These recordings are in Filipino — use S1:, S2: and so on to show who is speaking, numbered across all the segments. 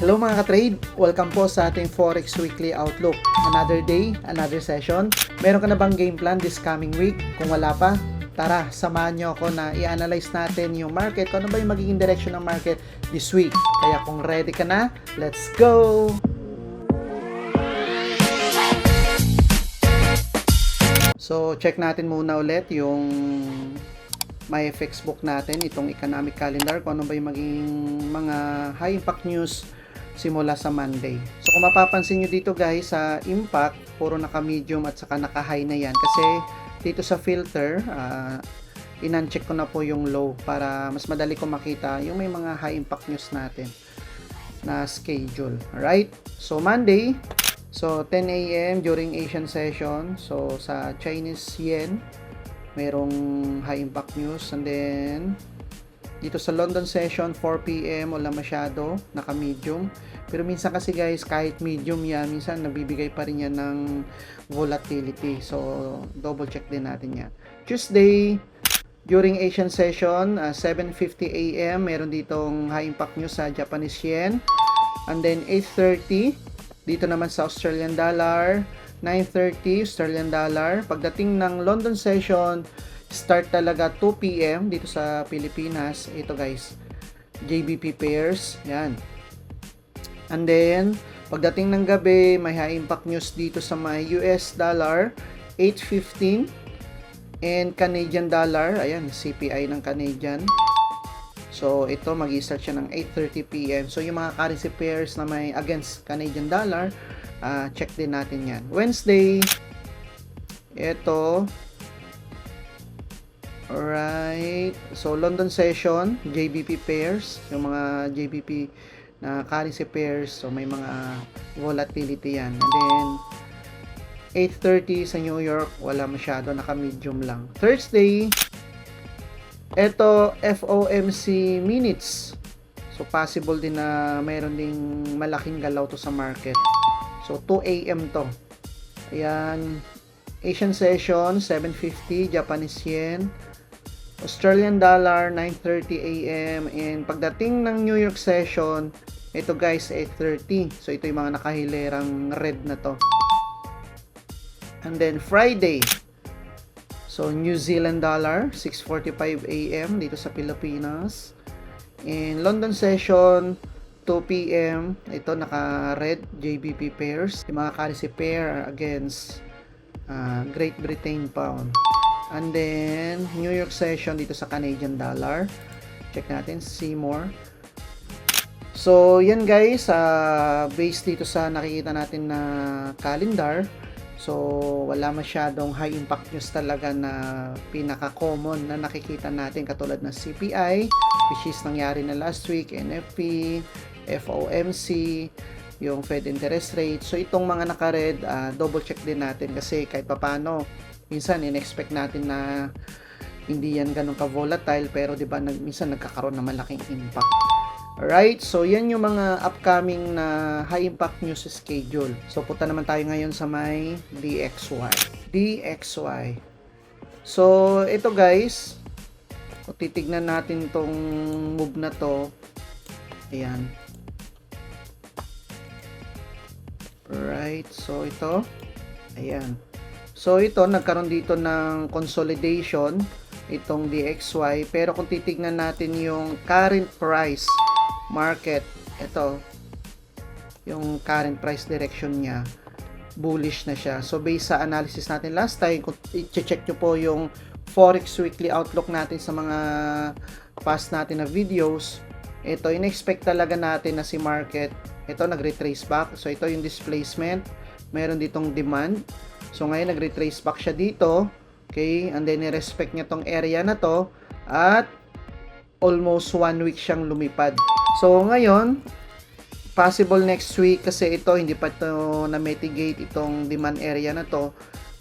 S1: Hello mga ka-trade! Welcome po sa ating Forex Weekly Outlook. Another day, another session. Meron ka na bang game plan this coming week? Kung wala pa, tara, samahan nyo ako na i-analyze natin yung market. Kung ano ba yung magiging direction ng market this week. Kaya kung ready ka na, let's go! So, check natin muna ulit yung MyFX book natin, itong economic calendar, kung ano ba yung magiging mga high impact news simula sa Monday. So kung mapapansin nyo dito guys, sa impact, puro naka-medium at saka naka-high na yan. Kasi dito sa filter, in-uncheck ko na po yung low para mas madali ko makita yung may mga high impact news natin na schedule. Alright? So Monday, so 10 a.m. during Asian session. So sa Chinese yen, merong high impact news. And then dito sa London session, 4 p.m. wala masyado, naka-medium. Pero minsan kasi guys, kahit medium yan, minsan nabibigay pa rin yan ng volatility. So, double check din natin yan. Tuesday, during Asian session, 7:50 a.m. meron ditong high impact news sa Japanese yen. And then 8:30, dito naman sa Australian dollar. 9:30, Australian dollar. Pagdating ng London session, start talaga 2 p.m. dito sa Pilipinas. Ito guys, JBP pairs. Yan. And then, pagdating ng gabi, may high impact news dito sa may US dollar, 8.15. And Canadian dollar, ayan, CPI ng Canadian. So, ito, mag-i-start siya ng 8:30 p.m. So, yung mga currency pairs na may against Canadian dollar, check din natin yan. Wednesday, ito, alright, so London session, JBP pairs, yung mga JBP na currency pairs, so may mga volatility yan. And then 8:30 sa New York, wala masyado, naka-medium lang. Thursday, ito FOMC minutes, so possible din na mayroon ding malaking galaw to sa market. So 2 a.m. to. Ayan, Asian session 7:50 Japanese yen, Australian dollar 9:30 a.m. and pagdating ng New York session, ito guys 8:30. So ito yung mga nakahilerang red na to. And then Friday, so New Zealand dollar 6:45 a.m. dito sa Pilipinas. In London session 2 p.m. ito naka-red JBP pairs. Yung mga currency pair against Great Britain pound. And then New York session dito sa Canadian dollar. Check natin, see more. So yan guys, based dito sa nakikita natin na calendar. So wala masyadong high impact news talaga na pinaka-common na nakikita natin, katulad ng CPI, which is nangyari na last week, NFP, FOMC, yung Fed interest rate. So itong mga naka-red, double check din natin kasi kahit papano minsan in-expect natin na hindi yan ganun ka-volatile, pero 'di ba minsan nagkakaroon ng malaking impact. Alright, so yan yung mga upcoming na high impact news schedule. So punta naman tayo ngayon sa may DXY. DXY. So ito guys, kung titignan natin tong move na to, ayan. Alright, so ito, ayan. So ito, nagkaroon dito ng consolidation, itong DXY. Pero kung titignan natin yung current price market, ito, yung current price direction niya, bullish na siya. So based sa analysis natin last time, kung i-check nyo po yung Forex Weekly Outlook natin sa mga past natin na videos, ito, in-expect talaga natin na si market, ito, nag-retrace back. So ito yung displacement, meron ditong demand. So ngayon nag-retrace back siya dito, okay, and then i-respect niya tong area na to, at almost 1 week siyang lumipad. So ngayon, possible next week, kasi ito hindi pa to na-mitigate itong demand area na to,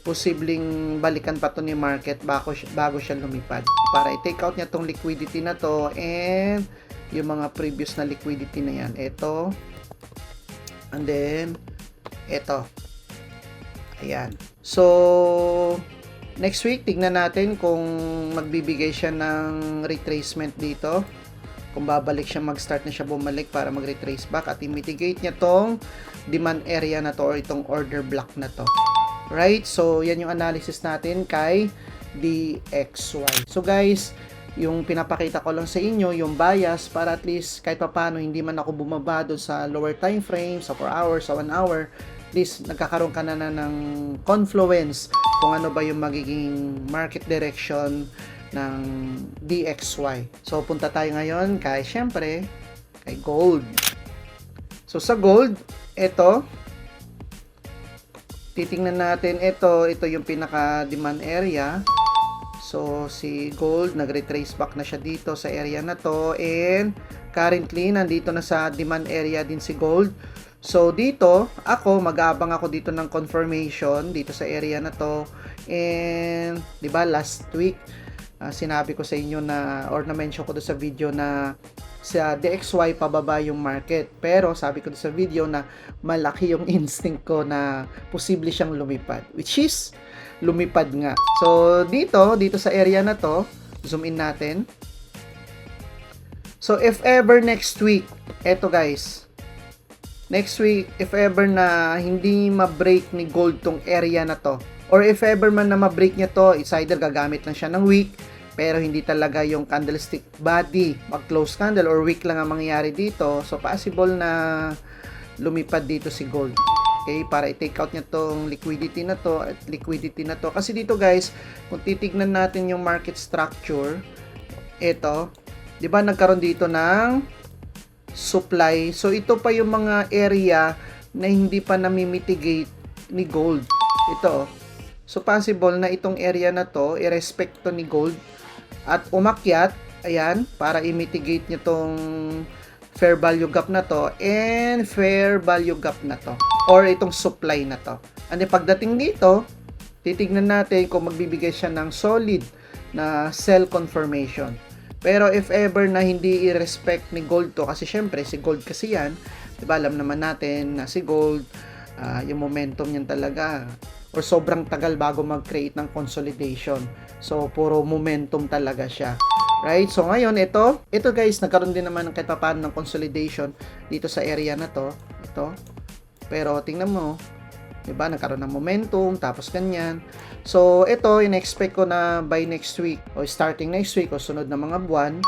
S1: posibleng balikan pa to ni market bago siya lumipad, para i-take out niya tong liquidity na to and yung mga previous na liquidity na yan, ito, and then ito. Ayan. So next week tignan natin kung magbibigay siya ng retracement dito. kung babalik siya, mag-start na siya bumalik para mag-retrace back at i-mitigate niya tong demand area na to or itong order block na to. Right? So, yan yung analysis natin kay DXY. So, guys, yung pinapakita ko lang sa inyo, yung bias para at least kahit paano hindi man ako bumaba doon sa lower time frame, sa 4 hours, sa 1 hour, at least nagkakaroon ka na ng confluence kung ano ba yung magiging market direction ng DXY. So, punta tayo ngayon kay, syempre, kay gold. So, sa gold, ito, titingnan natin ito yung pinaka demand area. So si gold nagre-trace back na siya dito sa area na to, and currently nandito na sa demand area din si gold. So dito mag-aabang ako dito ng confirmation dito sa area na to. And 'di ba last week sinabi ko sa inyo na, or na-mention ko doon sa video na sa DXY pababa yung market. Pero sabi ko sa video na malaki yung instinct ko na posible siyang lumipad, which is lumipad nga. So dito sa area na to, zoom in natin. So if ever next week, eto guys, next week if ever na hindi ma-break ni gold tong area na to, or if ever man na ma-break niya to, it's either gagamit lang siya ng wick pero hindi talaga yung candlestick body mag-close candle, or week lang ang mangyayari dito. So possible na lumipad dito si gold. Okay, para i-take out niya tong liquidity na to at liquidity na to. Kasi dito guys, kung titignan natin yung market structure, ito, 'di ba nagkaroon dito ng supply. So ito pa yung mga area na hindi pa nami-mitigate ni gold. Ito. So possible na itong area na to i-respect to ni gold at umakyat, ayan, para i-mitigate niya tong fair value gap na to and fair value gap na to, or itong supply na to. And pagdating dito, titignan natin kung magbibigay siya ng solid na sell confirmation. Pero if ever na hindi i-respect ni gold to, kasi syempre si gold kasi yan, diba, alam naman natin na si gold, yung momentum niyan talaga, or sobrang tagal bago mag-create ng consolidation. So puro momentum talaga siya. Right? So ngayon ito guys, nagkaroon din naman ng kahit paano ng consolidation dito sa area na to. Ito. Pero tingnan mo, 'di ba? Nagkaroon ng momentum tapos ganyan. So ito, in-expect ko na by next week o starting next week o sunod na mga buwan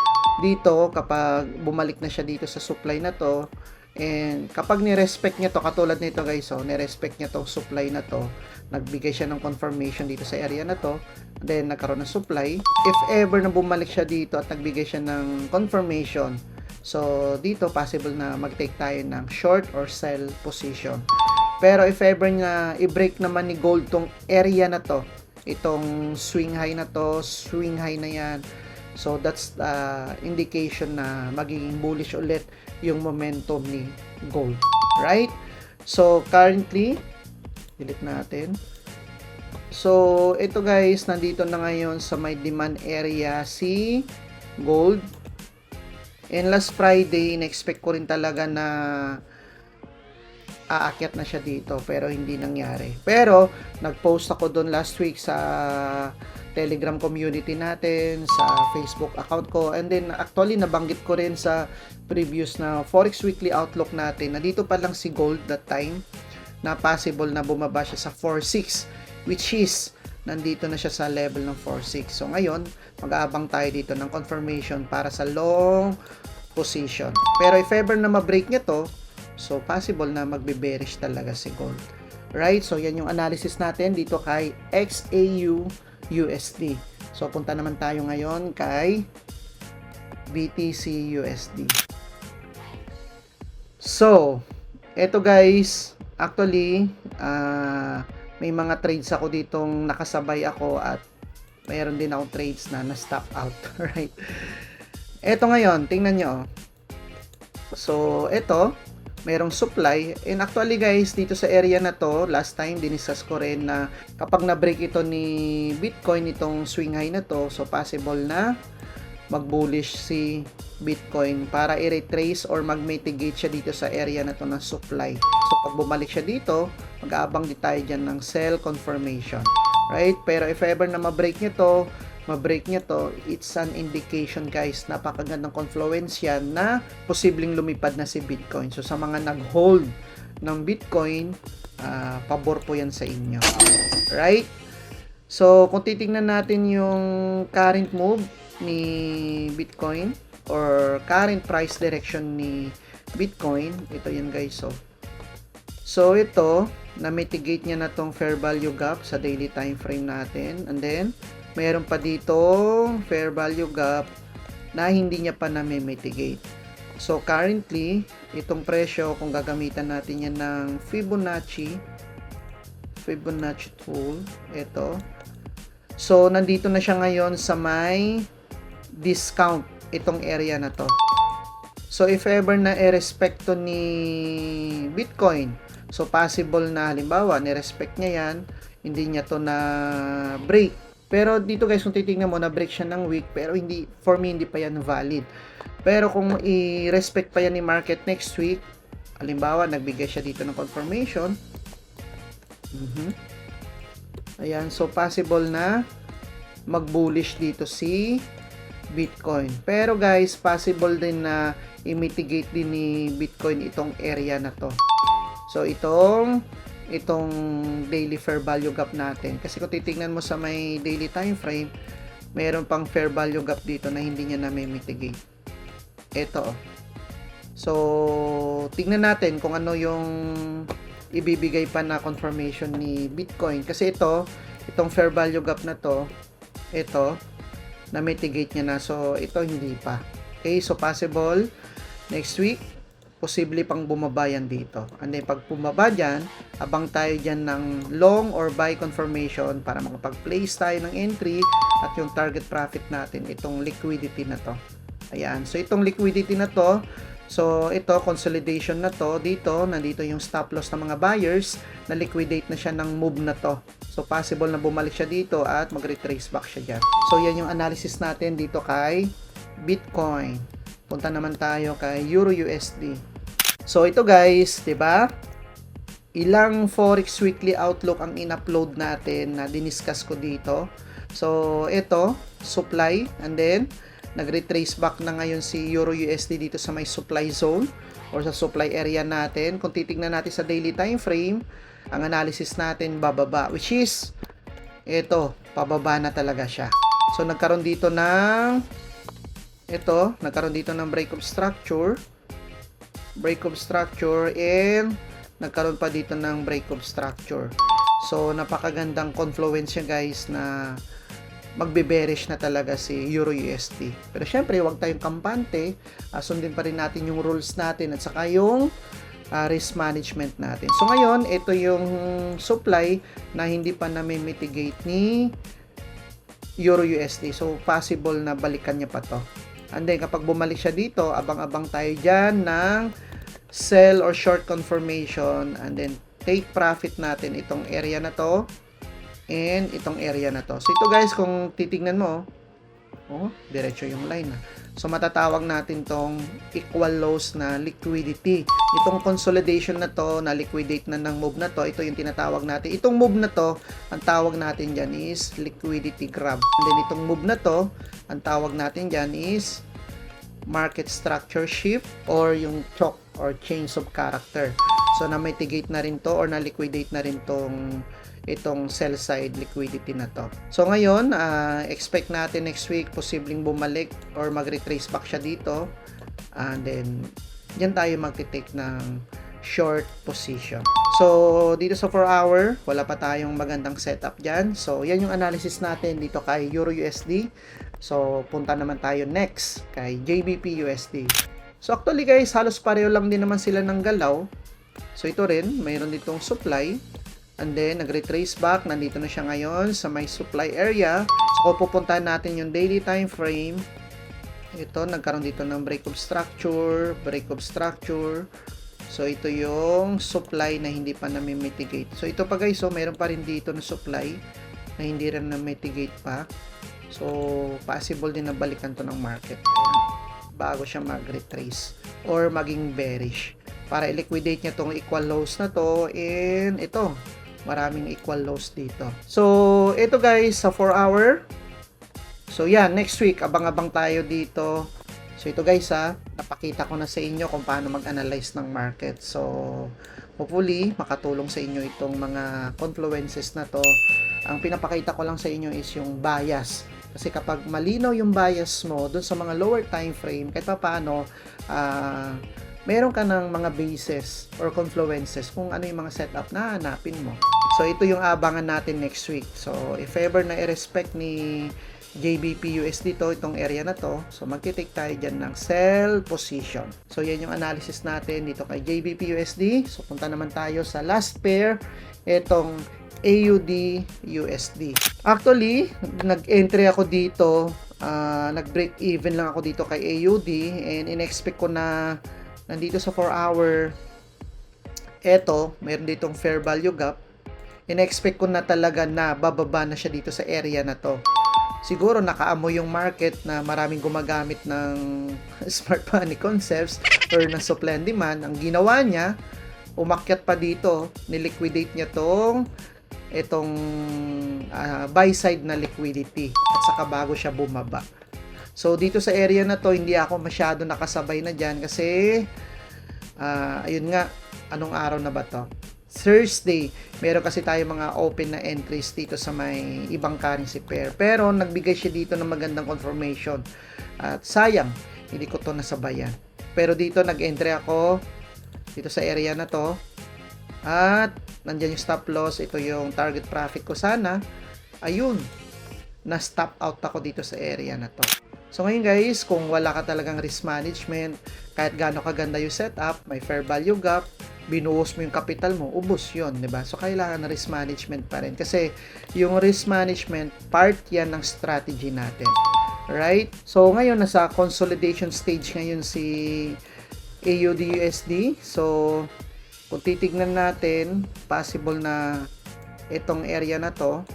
S1: dito, kapag bumalik na siya dito sa supply na to, and kapag ni-respect niya to, katulad nito guys, so ni-respect niya tong supply na to, nagbigay siya ng confirmation dito sa area na to, then nagkaroon ng supply. If ever na bumalik siya dito at nagbigay siya ng confirmation, so dito possible na mag-take tayo ng short or sell position. Pero if ever na i-break naman ni gold tong area na to, itong swing high na to, swing high na yan, so that's the indication na magiging bullish ulit yung momentum ni gold. Right? So currently, delete natin. So ito guys, nandito na ngayon sa may demand area si gold. And last Friday, in-expect ko rin talaga na aakyat na siya dito, pero hindi nangyari. Pero nag-post ako doon last week sa Telegram community natin, sa Facebook account ko, and then actually nabanggit ko rin sa previous na Forex Weekly Outlook natin na dito pa lang si gold that time na possible na bumaba siya sa 4.6, which is nandito na siya sa level ng 4.6. So ngayon, mag-aabang tayo dito ng confirmation para sa long position. Pero if ever na ma-break niya to, so possible na magbe-bearish talaga si gold. Right? So yan yung analysis natin dito kay XAU USD. So punta naman tayo ngayon kay BTC USD. So, eto guys, actually may mga trades ako ditong nakasabay ako at mayroon din akong trades na na-stop out. Right? Eto ngayon, tingnan nyo. So, eto, merong supply, and actually guys, dito sa area na to, last time diniscuss ko rin na kapag na-break ito ni Bitcoin, itong swing high na to, so possible na mag-bullish si Bitcoin para i-retrace or mag-mitigate siya dito sa area na to ng supply. So pag bumalik siya dito, mag-aabang din tayo dyan ng sell confirmation. Right? Pero if ever na ma-break nyo to, ma-break niya to, it's an indication guys, napakagandang confluence yan na posibleng lumipad na si Bitcoin. So sa mga nag-hold ng Bitcoin, pabor po yan sa inyo. Right? So kung titingnan natin yung current move ni Bitcoin or current price direction ni Bitcoin, ito yan guys. So ito, na-mitigate niya na tong fair value gap sa daily time frame natin. And then, mayroon pa dito fair value gap na hindi niya pa na-mitigate. So currently, itong presyo, kung gagamitan natin yan ng Fibonacci tool, ito. So nandito na siya ngayon sa may discount, itong area na to. So if ever na i-respect to ni Bitcoin, so possible na halimbawa ni-respect niya yan, hindi niya to na break. Pero dito guys, kung titingnan mo, na break siya ng week, pero hindi, for me hindi pa yan valid. Pero kung i-respect pa yan ni market next week, halimbawa nagbigay siya dito ng confirmation, ayan, so possible na mag-bullish dito si Bitcoin. Pero guys, possible din na i-mitigate din ni Bitcoin itong area na to. So itong daily fair value gap natin. Kasi kung titingnan mo sa may daily time frame, mayroon pang fair value gap dito na hindi niya na-mitigate. Ito. So tingnan natin kung ano yung ibibigay pa na confirmation ni Bitcoin. Kasi itong fair value gap na to, ito, na-mitigate niya na. So ito hindi pa. Okay, so possible next week, posible pang bumaba yan dito. And then, pag bumaba dyan, abang tayo dyan ng long or buy confirmation para makapag-place tayo ng entry at yung target profit natin, itong liquidity na to. Ayan. So, itong liquidity na to, so, ito, consolidation na to, dito, nandito yung stop loss ng mga buyers, na-liquidate na siya ng move na to. So, possible na bumalik siya dito at mag-retrace back siya dyan. So, yan yung analysis natin dito kay Bitcoin. Punta naman tayo kay Euro USD. So ito guys, 'di ba? Ilang Forex Weekly Outlook ang in-upload natin na diniscuss ko dito. So ito, supply, and then nag-retrace back na ngayon si Euro USD dito sa may supply zone or sa supply area natin. Kung titingnan natin sa daily time frame, ang analysis natin bababa, which is ito, pababa na talaga siya. So nagkaroon dito ng break of structure, and nagkaroon pa dito ng break of structure. So napakagandang confluence niya guys na magbe-bearish na talaga si Euro USD. Pero syempre, huwag tayong kampante, sundin pa rin natin yung rules natin at saka yung risk management natin. So ngayon, ito yung supply na hindi pa na-mitigate ni Euro USD. So possible na balikan niya pa to. And then, kapag bumalik siya dito, abang-abang tayo dyan ng sell or short confirmation. And then, take profit natin itong area na to and itong area na to. So, ito guys, kung titignan mo, diretso yung line. So, matatawag natin tong equal lows na liquidity. Itong consolidation na to, na liquidate na ng move na to, ito yung tinatawag natin. Itong move na to, ang tawag natin dyan is liquidity grab. And then, itong move na to, ang tawag natin dyan is market structure shift or yung chalk or change of character. So, na-mitigate na rin to or na-liquidate na rin itong sell side liquidity na to. So, ngayon, expect natin next week posibleng bumalik or mag-retrace back siya dito. And then, dyan tayo magti-take ng short position. So, dito sa 4 hour, wala pa tayong magandang setup dyan. So, yan yung analysis natin dito kay Euro USD. So, punta naman tayo next kay JBP USD. So, actually guys, halos pareho lang din naman sila ng galaw. So, ito rin, mayroon ditong supply. And then, nag-retrace back. Nandito na siya ngayon sa may supply area. So, kung pupuntahan natin yung daily time frame, ito, nagkaroon dito ng break of structure. So, ito yung supply na hindi pa na-mitigate. So, ito pa guys, so, mayroon pa rin dito na supply na hindi rin na-mitigate pa. So, possible din na balikan to ng market. Ayan, bago siya mag-retrace or maging bearish. Para i-liquidate niya tong equal lows na to, and ito, maraming equal lows dito. So, ito guys, sa 4 hour, So yan, next week abang-abang tayo dito. So ito guys napakita ko na sa inyo kung paano mag-analyze ng market. So hopefully makatulong sa inyo itong mga confluences na to. Ang pinapakita ko lang sa inyo is yung bias. Kasi kapag malinaw yung bias mo dun sa mga lower time frame, kahit pa paano, meron ka ng mga bases or confluences kung ano yung mga setup na hanapin mo. So ito yung abangan natin next week. So if ever na i-respect ni JBP USD itong area na to, so magti-take tayo dyan ng sell position. So yan yung analysis natin dito kay JBP USD. So punta naman tayo sa last pair, itong AUD USD. Actually, nag-entry ako dito, nag-break even lang ako dito kay AUD, and in-expect ko na nandito sa 4 hour, eto, meron ditong fair value gap. In-expect ko na talaga na bababa na siya dito sa area na to. Siguro nakaamoy yung market na maraming gumagamit ng smart money concepts or ng supply and demand. Ang ginawa niya, umakyat pa dito, niliquidate niya itong buy side na liquidity at saka bago siya bumaba. So dito sa area na to, hindi ako masyado nakasabay na dyan kasi ayun nga, anong araw na ba to? Thursday, meron kasi tayo mga open na entries dito sa may ibang currency pair. Pero nagbigay siya dito ng magandang confirmation. At sayang, hindi ko to nasabayan. Pero dito nag-entry ako dito sa area na to. At nandiyan yung stop loss, ito yung target profit ko sana. Ayun, na-stop out ako dito sa area na to. So ngayon guys, kung wala ka talagang risk management, kahit gaano kaganda yung setup, may fair value gap, binuhos mo yung capital mo, ubos yun, di ba? So kailangan na risk management pa rin. Kasi yung risk management, part yan ng strategy natin. Right? So ngayon, nasa consolidation stage ngayon si AUD USD. So kung titignan natin, possible na itong area na to,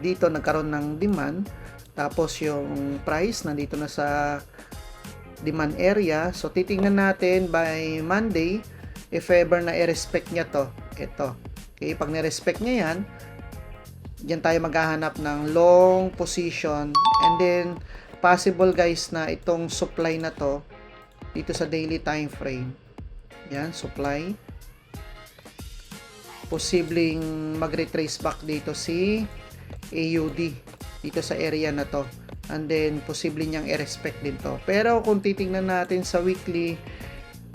S1: dito nagkaroon ng demand. Tapos yung price nandito na sa demand area. So titingnan natin by Monday if ever na i-respect niya to. Ito. Okay, pag ni-respect niya yan, diyan tayo maghahanap ng long position, and then possible guys na itong supply na to dito sa daily time frame. Yan, supply. Posibleng mag-retrace back dito si AUD dito sa area na to, and then posible niyang i-respect din to. Pero kung titingnan natin sa weekly,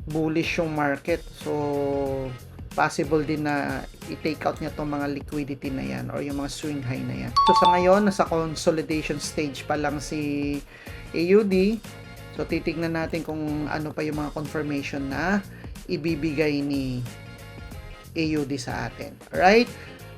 S1: bullish yung market, so possible din na i-take out niya tong mga liquidity na yan or yung mga swing high na yan. So sa ngayon, nasa consolidation stage pa lang si AUD. So titingnan natin kung ano pa yung mga confirmation na ibibigay ni AUD sa atin. Alright?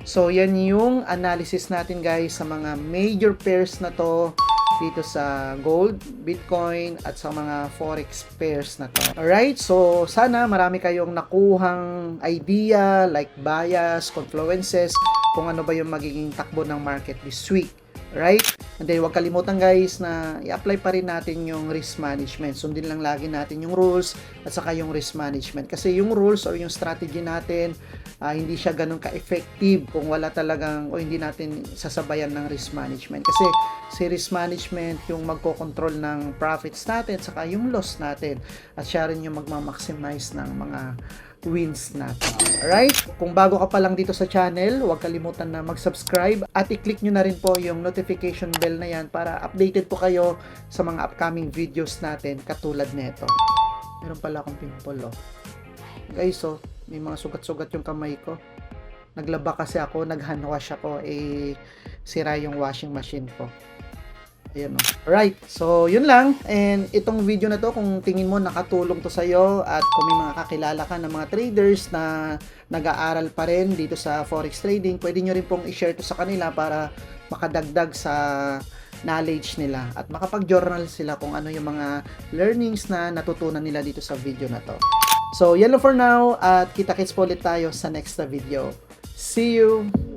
S1: So, yan yung analysis natin guys sa mga major pairs na to dito sa gold, Bitcoin, at sa mga forex pairs na to. Alright? So, sana marami kayong nakuhang idea like bias, confluences, kung ano ba yung magiging takbo ng market this week. Right? And then, huwag kalimutan guys na i-apply pa rin natin yung risk management. Sundin lang lagi natin yung rules at saka yung risk management. Kasi yung rules or yung strategy natin, hindi siya ganun ka-effective kung wala talagang o hindi natin sasabayan ng risk management. Kasi si risk management yung magko-control ng profits natin at saka yung loss natin. At siya rin yung magmamaximize ng mga wins natin. Alright? Kung bago ka pa lang dito sa channel, huwag kalimutan na mag-subscribe at i-click nyo na rin po yung notification bell na yan para updated po kayo sa mga upcoming videos natin katulad nito. Meron pala akong pimple guys, may mga sugat-sugat yung kamay ko. Naglaba kasi ako, nag-hand wash ako, sira yung washing machine ko. Ayan Alright, so yun lang. And itong video na to, kung tingin mo nakatulong to sa'yo at kung may mga kakilala ka ng mga traders na nag-aaral pa rin dito sa forex trading, pwede nyo rin pong i-share to sa kanila para makadagdag sa knowledge nila at makapag-journal sila kung ano yung mga learnings na natutunan nila dito sa video na to. So yan lang for now at kita-kits po ulit tayo sa next na video. See you!